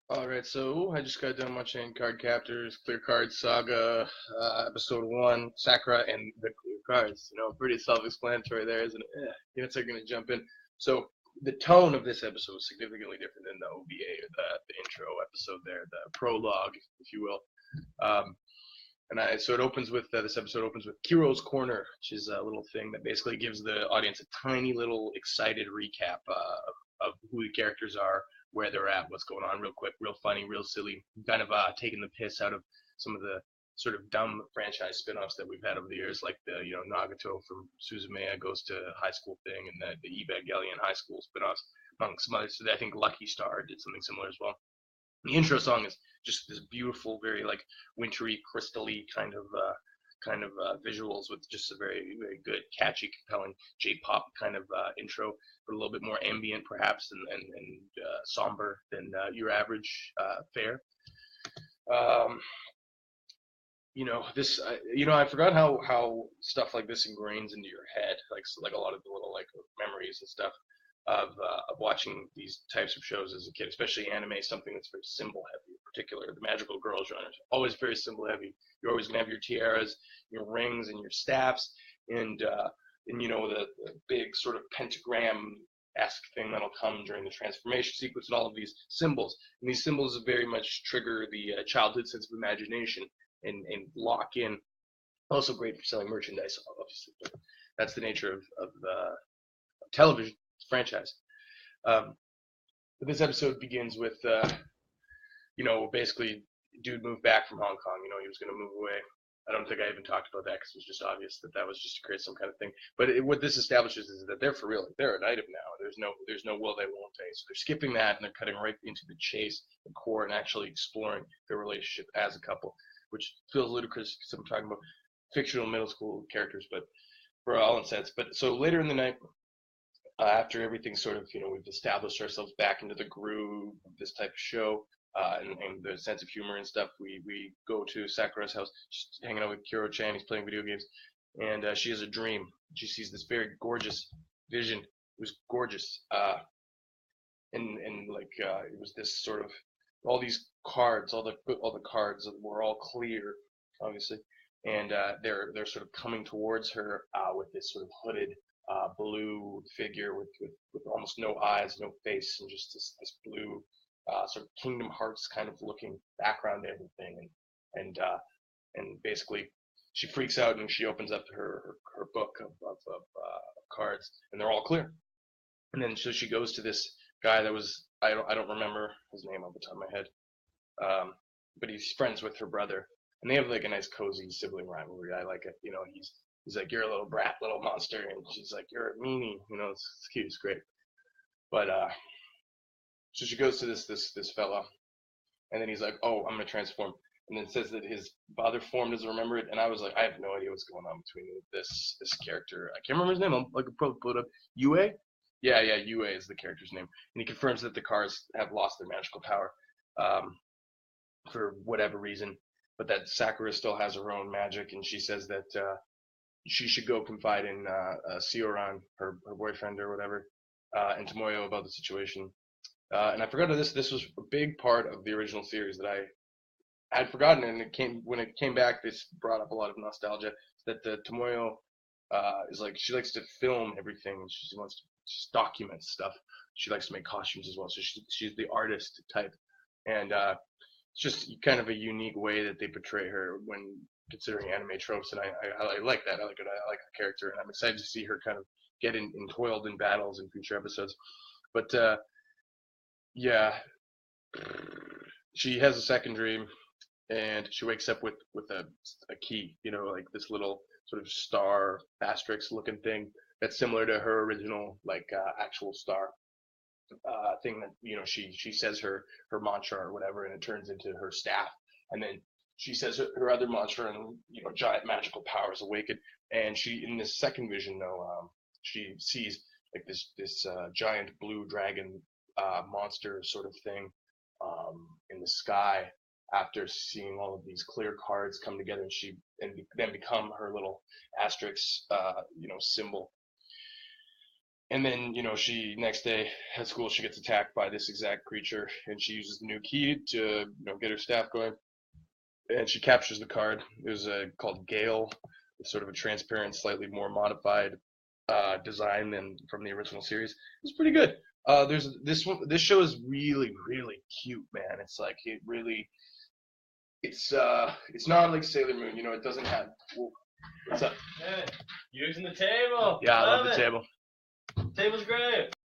Alright, so I just got done watching Cardcaptors, Clear Cards Saga, episode 1, Sakura and the Clear Cards. Pretty self-explanatory there, isn't it? Yeah, it's like gonna jump in. So the tone of this episode is significantly different than the OVA or the intro episode there, the prologue, if you will. Um, so it opens with this episode opens with Kiro's Corner, which is a little thing that basically gives the audience a tiny little excited recap of who the characters are, where they're at, what's going on, real quick, real funny, real silly, kind of taking the piss out of some of the sort of dumb franchise spin-offs that we've had over the years, like the Nagato from Suzume goes to high school thing, and the Evangelion high school spin-offs, among some others. So I think Lucky Star did something similar as well. The intro song is just this beautiful, very like wintry, crystally kind of visuals with just a very very good, catchy, compelling J-pop kind of intro, but a little bit more ambient perhaps and somber than your average fare. Um, this I forgot how stuff like this ingrains into your head, like a lot of the little like memories and stuff of watching these types of shows as a kid, especially anime, something that's very symbol heavy. In particular, the magical girl genre is always very symbol heavy. You're always gonna have your tiaras, your rings, and your staffs, and the big sort of pentagram esque thing that'll come during the transformation sequence, and all of these symbols. And these symbols very much trigger the childhood sense of imagination and lock in. Also great for selling merchandise, obviously. But that's the nature of television franchise. Um, but this episode begins with, basically, dude moved back from Hong Kong. He was going to move away. I don't think I even talked about that because it was just obvious that was just to create some kind of thing. But what this establishes is that they're for real. They're an item now. There's no will they won't they. So they're skipping that and they're cutting right into the chase, the core, and actually exploring their relationship as a couple, which feels ludicrous because I'm talking about fictional middle school characters, but for all intents. But so later in the night, after everything sort of, we've established ourselves back into the groove of this type of show, and the sense of humor and stuff, we go to Sakura's house. She's hanging out with Kuro-chan. He's playing video games, and she has a dream. She sees this very gorgeous vision. It was gorgeous, and like it was this sort of all these cards, all the cards were all clear, obviously, and they're sort of coming towards her with this sort of hooded blue figure with almost no eyes, no face, and just this blue sort of Kingdom Hearts kind of looking background to everything, and basically she freaks out and she opens up her book of cards, and they're all clear. And then so she goes to this guy that was I don't remember his name off the top of my head, um, but he's friends with her brother, and they have like a nice cozy sibling rivalry. I like it. He's like, you're a little brat, little monster, and she's like, you're a meanie. It's cute, it's great. But so she goes to this fella, and then he's like, oh, I'm gonna transform, and then says that his other form doesn't remember it, and I was like, I have no idea what's going on between this character. I can't remember his name. I could probably pull it up. Yue. Yeah, Yue is the character's name, and he confirms that the cars have lost their magical power, um, for whatever reason, but that Sakura still has her own magic, and she says that she should go confide in Sioran, her boyfriend or whatever, and Tomoyo about the situation. And I forgot that this was a big part of the original series that I had forgotten, and when it came back. This brought up a lot of nostalgia. That the Tomoyo is like she likes to film everything. She wants to just document stuff. She likes to make costumes as well. So she's the artist type, and it's just kind of a unique way that they portray her when considering anime tropes, and I like that. I like it. I like the character, and I'm excited to see her kind of get entoiled in battles in future episodes. But yeah, she has a second dream, and she wakes up with a key, like this little sort of star asterisk looking thing that's similar to her original like actual star thing that she says her mantra or whatever, and it turns into her staff, and then she says her other mantra, and giant magical powers awaken, and she in this second vision though, she sees like this giant blue dragon monster sort of thing in the sky after seeing all of these clear cards come together, and then become her little asterisk symbol. And then, she next day at school she gets attacked by this exact creature, and she uses the new key to get her staff going, and she captures the card. It was called Gale, with sort of a transparent, slightly more modified design than from the original series. It was pretty good. There's this one. This show is really, really cute, man. It's like it's not like Sailor Moon. It doesn't have. Whoa, what's up? Hey, using the table. Yeah, I love the table. Table's great.